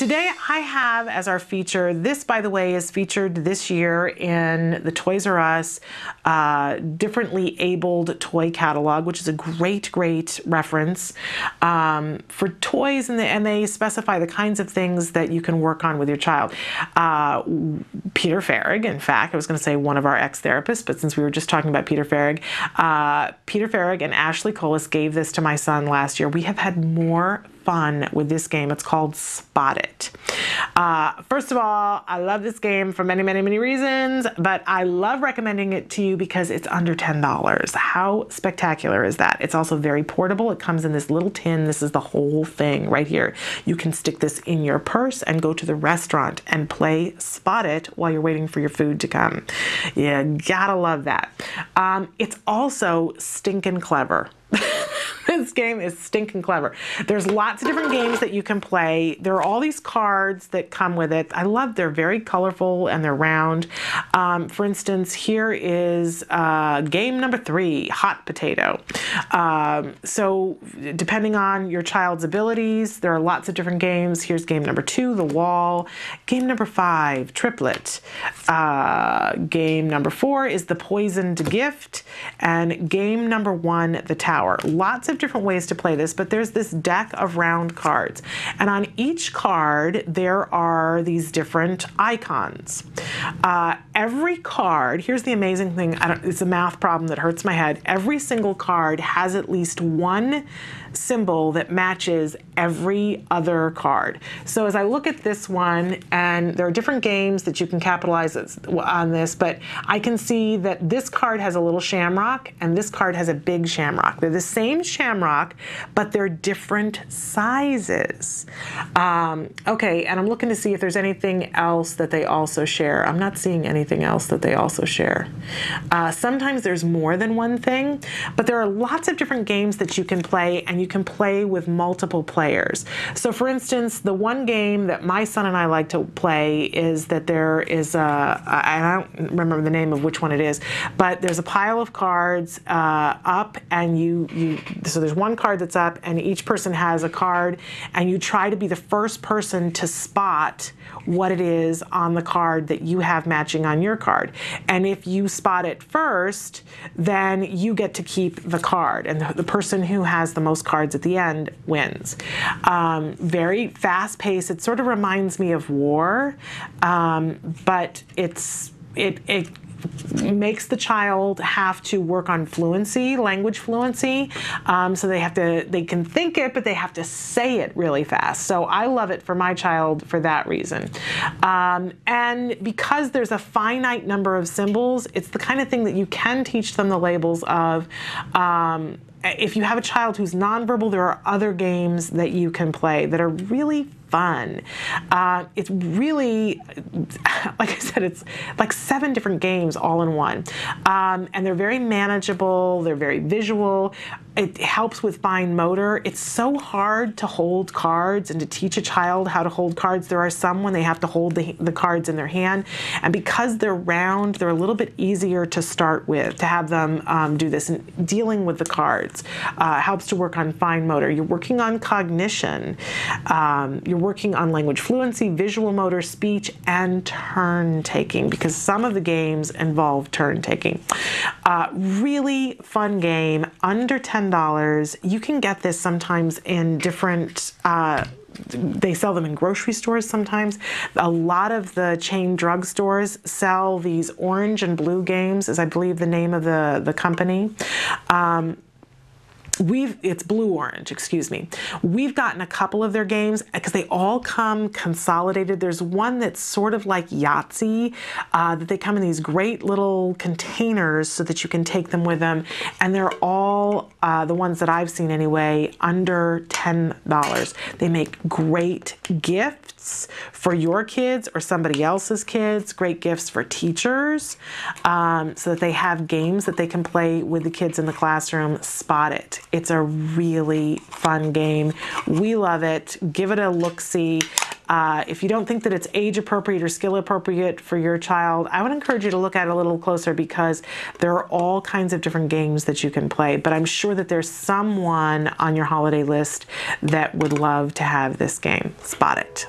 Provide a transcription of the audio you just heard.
today I have as our feature, this by the way is featured this year in the Toys R Us differently abled toy catalog, which is a great reference for toys, and they specify the kinds of things that you can work on with your child. Peter Farrag, in fact, I was going to say one of our ex-therapists, but since we were just talking about Peter Farrag and Ashley Colas gave this to my son last year. We have had more fun with this game. It's called Spot It. First of all, I love this game for many reasons, but I love recommending it to you because it's under $10. How spectacular is that? It's also very portable. It comes in this little tin. This is the whole thing right here. You can stick this in your purse and go to the restaurant and play Spot It while you're waiting for your food to come. You gotta love that. It's also stinking clever. This game is stinking clever. There's lots of different games that you can play. There are all these cards that come with it. I love they're very colorful and they're round. For instance, here is game number 3, Hot Potato. So depending on your child's abilities, there are lots of different games. Here's game number 2, The Wall. Game number 5, Triplet. Game number 4 is The Poisoned Gift. And game number 1, The Tower. Lots of different ways to play this, but there's this deck of round cards, and on each card there are these different icons. Every card, here's the amazing thing, it's a math problem that hurts my head. Every single card has at least one symbol that matches every other card. So as I look at this one, and there are different games that you can capitalize on this, but I can see that this card has a little shamrock and this card has a big shamrock. They're the same shamrock, but they're different sizes. Okay, and I'm looking to see if there's anything else that they also share. I'm not seeing anything else that they also share. Sometimes there's more than one thing, but there are lots of different games that you can play, and you can play with multiple players. So for instance, the one game that my son and I like to play is that there is I don't remember the name of which one it is, but there's a pile of cards up, and so there's one card that's up, and each person has a card, and you try to be the first person to spot what it is on the card that you have matching on your card. And if you spot it first, then you get to keep the card, and the person who has the most cards at the end wins. Very fast paced. It sort of reminds me of War, but it makes the child have to work on fluency, language fluency. So they can think it, but they have to say it really fast. So I love it for my child for that reason. And because there's a finite number of symbols, it's the kind of thing that you can teach them the labels of. If you have a child who's nonverbal, there are other games that you can play that are really fun. It's really, like I said, it's like 7 different games all in one. And they're very manageable, they're very visual. It helps with fine motor. It's so hard to hold cards and to teach a child how to hold cards. There are some when they have to hold the cards in their hand, and because they're round, they're a little bit easier to start with, to have them do this. And dealing with the cards helps to work on fine motor. You're working on cognition. You're working on language fluency, visual motor, speech, and turn taking, because some of the games involve turn taking. Really fun game, under $10. You can get this sometimes in different they sell them in grocery stores sometimes. A lot of the chain drugstores sell these orange and blue games, is I believe the name of the company. It's blue-orange, excuse me. We've gotten a couple of their games because they all come consolidated. There's one that's sort of like Yahtzee, that they come in these great little containers so that you can take them with them. And they're all, the ones that I've seen anyway, under $10. They make great gifts for your kids or somebody else's kids, great gifts for teachers, so that they have games that they can play with the kids in the classroom. Spot It. It's a really fun game. We love it. Give it a look-see. If you don't think that it's age appropriate or skill appropriate for your child, I would encourage you to look at it a little closer, because there are all kinds of different games that you can play. But I'm sure that there's someone on your holiday list that would love to have this game. Spot It.